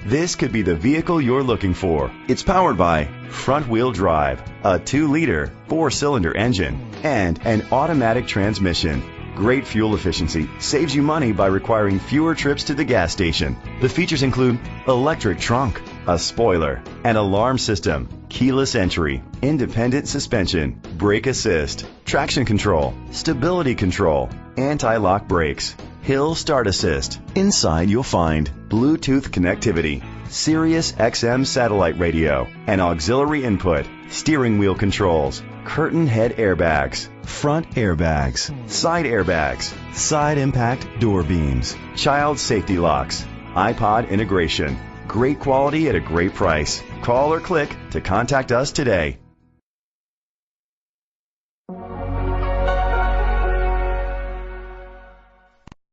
This could be the vehicle you're looking for. It's powered by front-wheel drive, a 2-liter, 4-cylinder engine, and an automatic transmission. Great fuel efficiency saves you money by requiring fewer trips to the gas station. The features include electric trunk, a spoiler, an alarm system, keyless entry, independent suspension, brake assist, traction control, stability control, anti-lock brakes, hill start assist. Inside you'll find Bluetooth connectivity, Sirius XM satellite radio, an auxiliary input, steering wheel controls, curtain head airbags, front airbags, side impact door beams, child safety locks, iPod integration. Great quality at a great price. Call or click to contact us today.